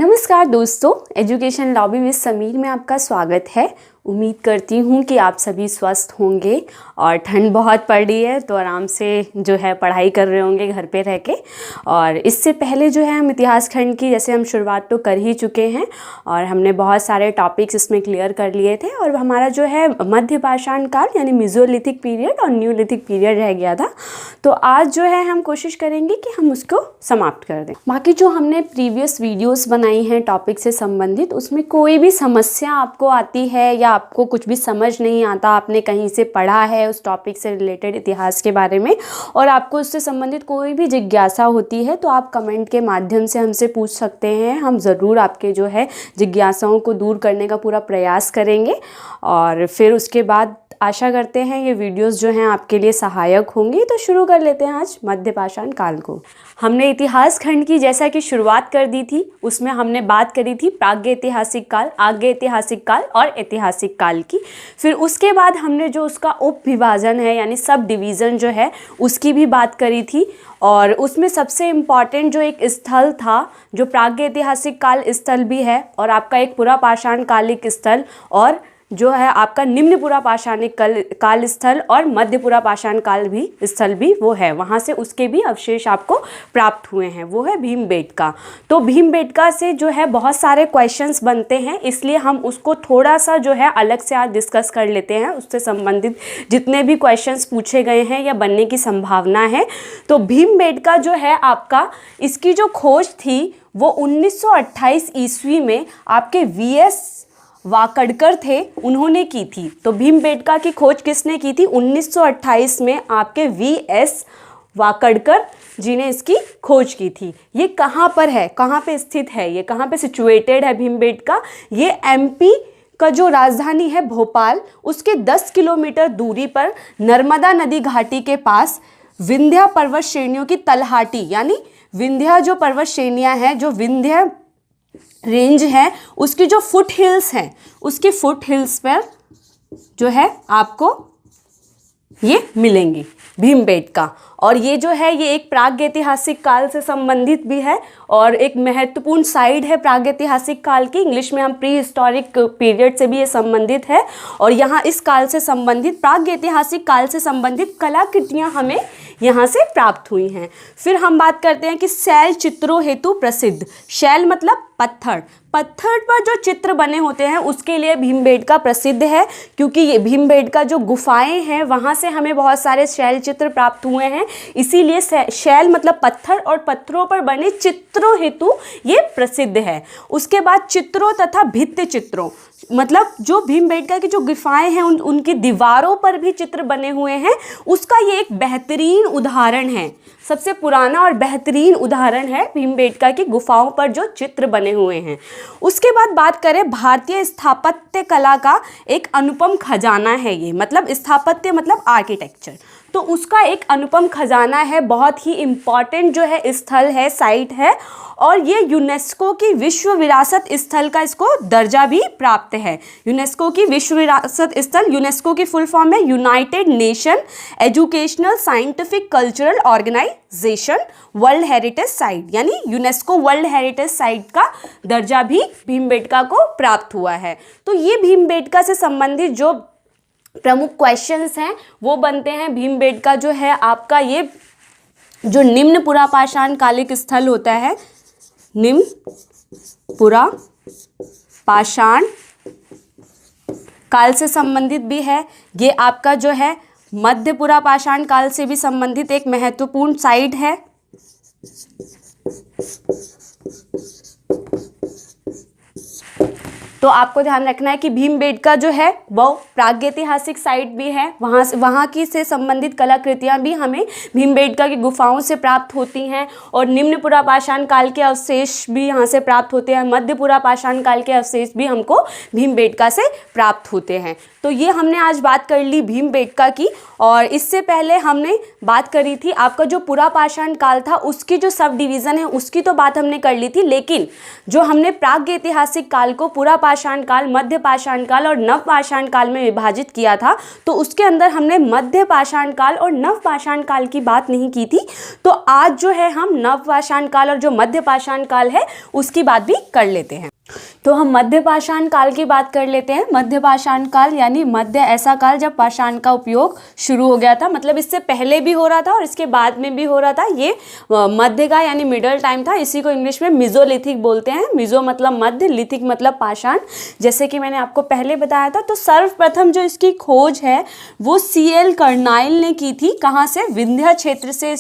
नमस्कार दोस्तों, education lobby with Sameer में आपका स्वागत है। उम्मीद करती हूँ कि आप सभी स्वस्थ होंगे और ठंड बहुत पड़ रही है तो आराम से जो है पढ़ाई कर रहे होंगे घर पे रह के। और इससे पहले जो है हम इतिहास खंड की जैसे हम शुरुआत तो कर ही चुके हैं और हमने बहुत सारे टॉपिक्स इसमें क्लियर कर लिए थे और हमारा जो है मध्य पाषाण काल यानी मेसोलिथिक पीरियड और न्यूलिथिक पीरियड रह गया था। तो आज जो है हम कोशिश करेंगे कि हम उसको समाप्त कर दें। बाकी जो हमने प्रीवियस वीडियोस बनाई हैं टॉपिक से संबंधित, उसमें कोई भी समस्या आपको आती है या आपको कुछ भी समझ नहीं आता, आपने कहीं से पढ़ा है उस टॉपिक से रिलेटेड इतिहास के बारे में और आपको उससे संबंधित कोई भी जिज्ञासा होती है तो आप कमेंट के माध्यम से हमसे पूछ सकते हैं। हम ज़रूर आपके जो है जिज्ञासाओं को दूर करने का पूरा प्रयास करेंगे और फिर उसके बाद आशा करते हैं ये वीडियोस जो हैं आपके लिए सहायक होंगी। तो शुरू कर लेते हैं आज मध्य पाषाण काल को। हमने इतिहास खंड की जैसा कि शुरुआत कर दी थी, उसमें हमने बात करी थी प्राग्ञ ऐतिहासिक काल, आग्य ऐतिहासिक काल और ऐतिहासिक काल की। फिर उसके बाद हमने जो उसका उप विभाजन है यानी सब डिवीज़न जो है उसकी भी बात करी थी और उसमें सबसे इम्पॉर्टेंट जो एक स्थल था जो प्राग्ञ ऐतिहासिक काल स्थल भी है और आपका एक पुरा पाषाण कालिक स्थल और जो है आपका निम्न पुरा पाषाणिक काल स्थल और मध्य पुरा पाषाण काल भी स्थल भी वो है, वहाँ से उसके भी अवशेष आपको प्राप्त हुए हैं, वो है भीमबेटका। तो भीमबेटका से जो है बहुत सारे क्वेश्चंस बनते हैं, इसलिए हम उसको थोड़ा सा जो है अलग से आज डिस्कस कर लेते हैं। उससे संबंधित जितने भी क्वेश्चंस पूछे गए हैं या बनने की संभावना है। तो भीमबेटका जो है आपका, इसकी जो खोज थी वो 1928 ईस्वी में आपके वीएस वाकडकर थे, उन्होंने की थी। तो भीमबेटका की खोज किसने की थी? 1928 में आपके वीएस वाकडकर जी ने इसकी खोज की थी। ये कहाँ पर है, कहाँ पे स्थित है, ये कहाँ पे सिचुएटेड है भीमबेटका? ये एमपी का जो राजधानी है भोपाल, उसके 10 किलोमीटर दूरी पर नर्मदा नदी घाटी के पास विंध्य पर्वत श्रेणियों की तलहाटी यानी विंध्य जो पर्वत श्रेणियाँ हैं, जो विंध्य रेंज है उसकी जो फुट हिल्स हैं, उसकी फुट हिल्स पर जो है आपको ये मिलेंगी भीमबेटका। और ये जो है ये एक प्रागैतिहासिक काल से संबंधित भी है और एक महत्वपूर्ण साइड है प्रागैतिहासिक काल की। इंग्लिश में हम प्री हिस्टोरिक पीरियड से भी ये संबंधित है और यहाँ इस काल से संबंधित प्रागैतिहासिक काल से संबंधित कलाकृतियाँ हमें यहाँ से प्राप्त हुई हैं। फिर हम बात करते हैं कि शैल चित्रों हेतु प्रसिद्ध, शैल मतलब पत्थर, पत्थर पर जो चित्र बने होते हैं उसके लिए भीमबेटका प्रसिद्ध है, क्योंकि ये भीमबेटका जो गुफाएं हैं वहाँ से हमें बहुत सारे शैल चित्र प्राप्त हुए हैं, इसीलिए शैल मतलब पत्थर और पत्थरों पर बने चित्रों हेतु ये प्रसिद्ध है। उसके बाद चित्रों तथा भित्ति चित्रों मतलब जो भीमबेटका की जो गुफाएं हैं उनकी दीवारों पर भी चित्र बने हुए हैं, उसका ये एक बेहतरीन उदाहरण है। सबसे पुराना और बेहतरीन उदाहरण है भीमबेटका की गुफाओं पर जो चित्र बने हुए हैं। उसके बाद बात करें भारतीय स्थापत्य कला का एक अनुपम खजाना है ये, मतलब स्थापत्य मतलब आर्किटेक्चर, तो उसका एक अनुपम खजाना है, बहुत ही इम्पॉर्टेंट जो है स्थल है, साइट है और ये यूनेस्को की विश्व विरासत स्थल का इसको दर्जा भी प्राप्त है। यूनेस्को की विश्व विरासत स्थल, यूनेस्को की फुल फॉर्म है United Nation Educational Scientific Cultural Organization world heritage site, यानी यूनेस्को वर्ल्ड हेरिटेज साइट का दर्जा भी भीमबेटका को प्राप्त हुआ है। तो ये भीमबेटका से संबंधित जो प्रमुख क्वेश्चंस हैं वो बनते हैं। भीमबेटका जो है आपका ये जो निम्न पुरा पाषाण कालिक स्थल होता है, निम्न पुरा पाषाण काल से संबंधित भी है। ये आपका जो है मध्य पुरा पाषाण काल से भी संबंधित एक महत्वपूर्ण साइट है। तो आपको ध्यान रखना है कि भीमबेटका जो है वो प्रागैतिहासिक साइट भी है, वहाँ की से संबंधित कलाकृतियाँ भी हमें भीमबेटका की गुफाओं से प्राप्त होती हैं और निम्न पुरा पाषाण काल के अवशेष भी यहाँ से प्राप्त होते हैं, मध्य पुरा पाषाण काल के अवशेष भी हमको भीमबेटका से प्राप्त होते हैं। तो ये हमने आज बात कर ली भीमबेटका की। और इससे पहले हमने बात करी थी आपका जो पुरा पाषाण काल था उसकी जो सब डिवीज़न है उसकी तो बात हमने कर ली थी, लेकिन जो हमने प्रागैतिहासिक काल को पुरा पाषाण काल, मध्य पाषाण काल और नव पाषाण काल में विभाजित किया था, तो उसके अंदर हमने मध्य पाषाण काल और नव पाषाण काल की बात नहीं की थी। तो आज जो है हम नव पाषाण काल और जो मध्य पाषाण काल है उसकी बात भी कर लेते हैं। तो हम मध्य पाषाण काल की बात कर लेते हैं। मध्य पाषाण काल यानी मध्य ऐसा काल जब पाषाण का उपयोग शुरू हो गया था, मतलब इससे पहले भी हो रहा था और इसके बाद में भी हो रहा था। ये मध्य का यानी मिडल टाइम था। इसी को इंग्लिश में मिजोलिथिक बोलते हैं। मिजो मतलब मध्य, लिथिक मतलब पाषाण, जैसे कि मैंने आपको पहले बताया था। तो सर्वप्रथम जो इसकी खोज है वो CL कर्नाइल ने की थी। कहाँ से? विंध्य क्षेत्र से।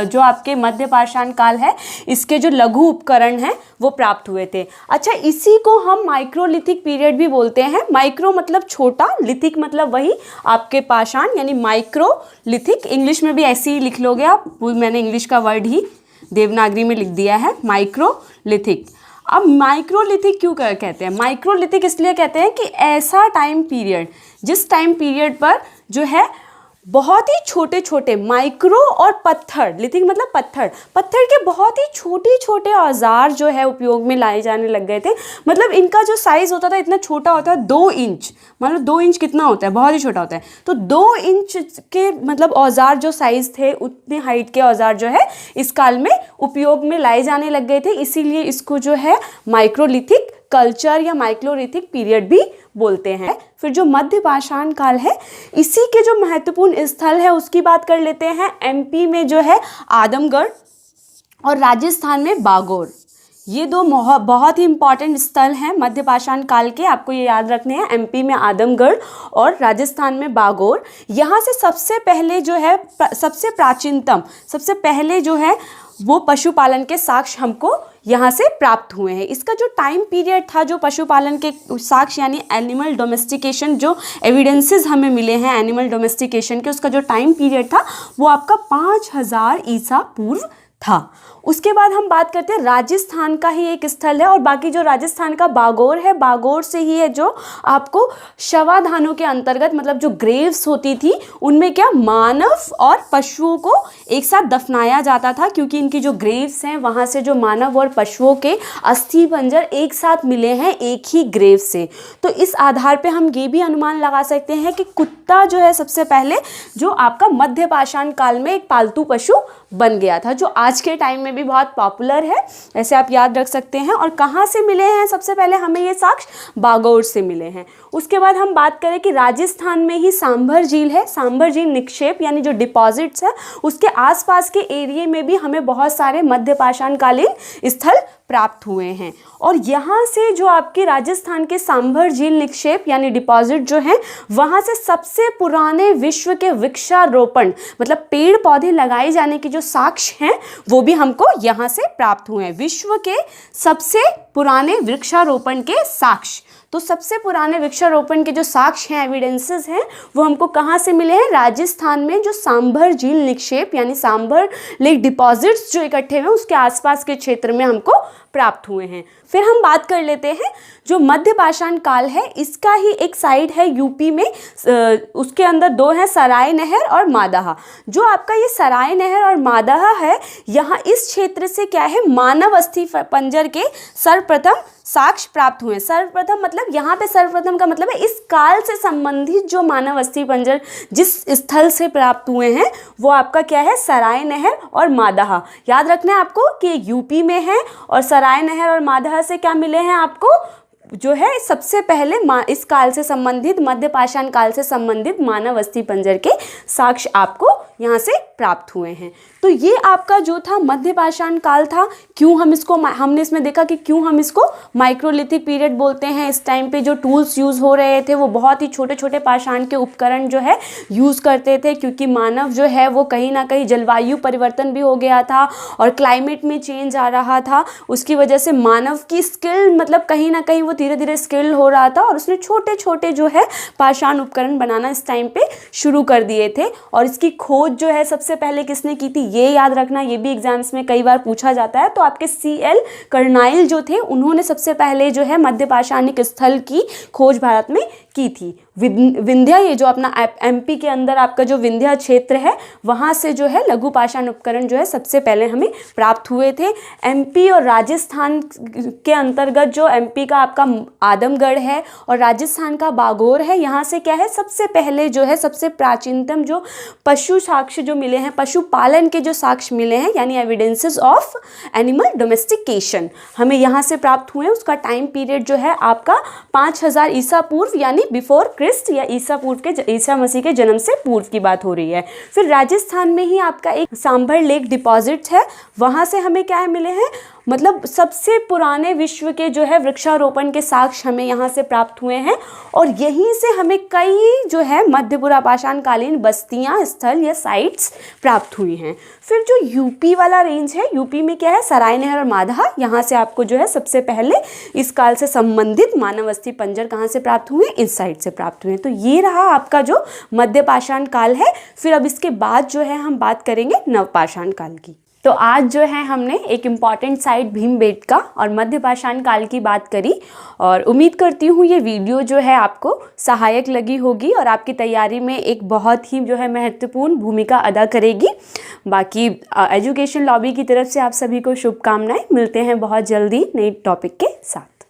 जो आपके मध्य पाषाण काल है इसके जो लघु उपकरण हैं वो प्राप्त हुए थे। अच्छा, इसी को हम माइक्रोलिथिक पीरियड भी बोलते हैं। माइक्रो मतलब छोटा, लिथिक मतलब वही आपके पाषाण यानी माइक्रोलिथिक। इंग्लिश में भी ऐसे ही लिख लोगे आप, मैंने इंग्लिश का वर्ड ही देवनागरी में लिख दिया है, माइक्रोलिथिक। अब माइक्रोलिथिक क्यों कहते हैं? माइक्रोलिथिक इसलिए कहते हैं कि ऐसा टाइम पीरियड जिस टाइम पीरियड पर जो है बहुत ही छोटे छोटे माइक्रो और पत्थर, लिथिक मतलब पत्थर, पत्थर के बहुत ही छोटे छोटे औजार जो है उपयोग में लाए जाने लग गए थे। मतलब इनका जो साइज़ होता था इतना छोटा होता है, 2 इंच। मतलब 2 इंच कितना होता है? बहुत ही छोटा होता है। तो 2 इंच के मतलब औजार जो साइज़ थे उतने हाइट के औजार जो है इस काल में उपयोग में लाए जाने लग गए थे। इसीलिए इसको जो है माइक्रोलिथिक कल्चर या माइक्रोलिथिक पीरियड भी बोलते हैं। फिर जो मध्य पाषाण काल है इसी के जो महत्वपूर्ण स्थल है उसकी बात कर लेते हैं। MP में जो है आदमगढ़ और राजस्थान में बागोर, ये 2 बहुत ही इंपॉर्टेंट स्थल हैं मध्य पाषाण काल के, आपको ये याद रखने हैं। MP में आदमगढ़ और राजस्थान में बागोर। यहाँ से सबसे पहले जो है सबसे प्राचीनतम, सबसे पहले जो है वो पशुपालन के साक्ष्य हमको यहाँ से प्राप्त हुए हैं। इसका जो टाइम पीरियड था, जो पशुपालन के साक्ष्य यानी एनिमल डोमेस्टिकेशन, जो एविडेंसेस हमें मिले हैं एनिमल डोमेस्टिकेशन के, उसका जो टाइम पीरियड था वो आपका 5000 ईसा पूर्व था। उसके बाद हम बात करते हैं राजस्थान का ही एक स्थल है, और बाकी जो राजस्थान का बागोर है, बागोर से ही है जो आपको शवाधानों के अंतर्गत, मतलब जो ग्रेव्स होती थी उनमें क्या मानव और पशुओं को एक साथ दफनाया जाता था, क्योंकि इनकी जो ग्रेव्स हैं वहाँ से जो मानव और पशुओं के अस्थि पंजर एक साथ मिले हैं एक ही ग्रेव से। तो इस आधार पे हम ये भी अनुमान लगा सकते हैं कि कुत्ता जो है सबसे पहले जो आपका मध्य पाषाण काल में एक पालतू पशु बन गया था, जो आज के टाइम में भी बहुत पॉपुलर है, ऐसे आप याद रख सकते हैं। और कहाँ से मिले हैं सबसे पहले हमें ये साक्ष्य? बागोर से मिले हैं। उसके बाद हम बात करें कि राजस्थान में ही सांभर झील है। सांभर झील निक्षेप यानी जो डिपॉजिट्स है उसके आसपास के एरिया में भी हमें बहुत सारे मध्य पाषाण कालीन स्थल प्राप्त हुए हैं। और यहाँ से जो आपके राजस्थान के सांभर झील निक्षेप यानी डिपॉजिट जो है वहाँ से सबसे पुराने विश्व के वृक्षारोपण मतलब पेड़ पौधे लगाए जाने के जो साक्ष्य हैं वो भी हमको यहाँ से प्राप्त हुए हैं। विश्व के सबसे पुराने वृक्षारोपण के साक्ष्य, तो सबसे पुराने वृक्षारोपण के जो साक्ष्य हैं, एविडेंसेस हैं, वो हमको कहाँ से मिले हैं? राजस्थान में जो सांभर झील निक्षेप यानी सांभर लेक डिपॉजिट्स जो इकट्ठे हुए उसके आसपास के क्षेत्र में हमको प्राप्त हुए हैं। फिर हम बात कर लेते हैं जो मध्य पाषाण काल है इसका ही एक साइड है यूपी में, उसके अंदर 2 हैं, सराय नहर और मादाहा। जो आपका ये सराय नहर और मादाहा है, यहाँ इस क्षेत्र से क्या है मानव अस्थि पंजर के सर्वप्रथम साक्ष्य प्राप्त हुए। सर्वप्रथम मतलब यहाँ पे सर्वप्रथम का मतलब है इस काल से संबंधित जो मानव अस्थि पंजर जिस स्थल से प्राप्त हुए हैं वो आपका क्या है? सराय नहर और मादाहा। याद रखना है आपको कि यूपी में है और सराय नहर और मादाहा से क्या मिले हैं आपको? जो है सबसे पहले इस काल से संबंधित मध्य पाषाण काल से संबंधित मानव अस्थि पंजर के साक्ष्य आपको यहाँ से प्राप्त हुए हैं। तो ये आपका जो था मध्य पाषाण काल था। क्यों हम इसको, हमने इसमें देखा कि क्यों हम इसको माइक्रोलिथिक पीरियड बोलते हैं। इस टाइम पे जो टूल्स यूज़ हो रहे थे वो बहुत ही छोटे छोटे पाषाण के उपकरण जो है यूज़ करते थे, क्योंकि मानव जो है वो कहीं ना कहीं जलवायु परिवर्तन भी हो गया था और क्लाइमेट में चेंज आ रहा था। उसकी वजह से मानव की स्किल मतलब कहीं ना कहीं वो धीरे धीरे स्किल हो रहा था और उसने छोटे छोटे जो है पाषाण उपकरण बनाना इस टाइम पे शुरू कर दिए थे। और इसकी खोज जो है सबसे पहले किसने की थी ये याद रखना, ये भी एग्जाम्स में कई बार पूछा जाता है। तो आपके CL कर्नाइल जो थे उन्होंने सबसे पहले जो है मध्य पाषाणिक स्थल की खोज भारत में की थी। विंध्या, ये जो अपना एमपी के अंदर आपका जो विंध्या क्षेत्र है, वहाँ से जो है लघु पाषाण उपकरण जो है सबसे पहले हमें प्राप्त हुए थे। एमपी और राजस्थान के अंतर्गत जो एमपी का आपका आदमगढ़ है और राजस्थान का बागोर है, यहाँ से क्या है सबसे पहले जो है सबसे प्राचीनतम जो पशु साक्ष्य जो मिले हैं, पशुपालन के जो साक्ष्य मिले हैं, यानी एविडेंसेस ऑफ एनिमल डोमेस्टिकेशन हमें यहाँ से प्राप्त हुए। उसका टाइम पीरियड जो है आपका 5000 ईसा पूर्व यानी बिफोर क्रिस्ट या ईसा मसीह के जन्म से पूर्व की बात हो रही है। फिर राजस्थान में ही आपका एक सांभर लेक डिपॉजिट है, वहाँ से हमें क्या मिले हैं, मतलब सबसे पुराने विश्व के जो है वृक्षारोपण के साक्ष्य हमें यहाँ से प्राप्त हुए हैं। और यहीं से हमें कई जो है मध्य पुरापाषाण कालीन बस्तियाँ, स्थल या साइट्स प्राप्त हुई हैं। फिर जो यूपी वाला रेंज है, यूपी में क्या है सरायनहर और माधा, यहाँ से आपको जो है सबसे पहले इस काल से संबंधित मानव अस्थि पंजर कहाँ से प्राप्त हुए, इस साइट से प्राप्त हुए। तो ये रहा आपका जो मध्य पाषाण काल है। फिर अब इसके बाद जो है हम बात करेंगे नवपाषाण काल की। तो आज जो है हमने एक इम्पॉर्टेंट साइट भीमबेटका और मध्य पाषाण काल की बात करी, और उम्मीद करती हूँ ये वीडियो जो है आपको सहायक लगी होगी और आपकी तैयारी में एक बहुत ही जो है महत्वपूर्ण भूमिका अदा करेगी। बाकी एजुकेशन लॉबी की तरफ से आप सभी को शुभकामनाएं। मिलते हैं बहुत जल्दी नए टॉपिक के साथ।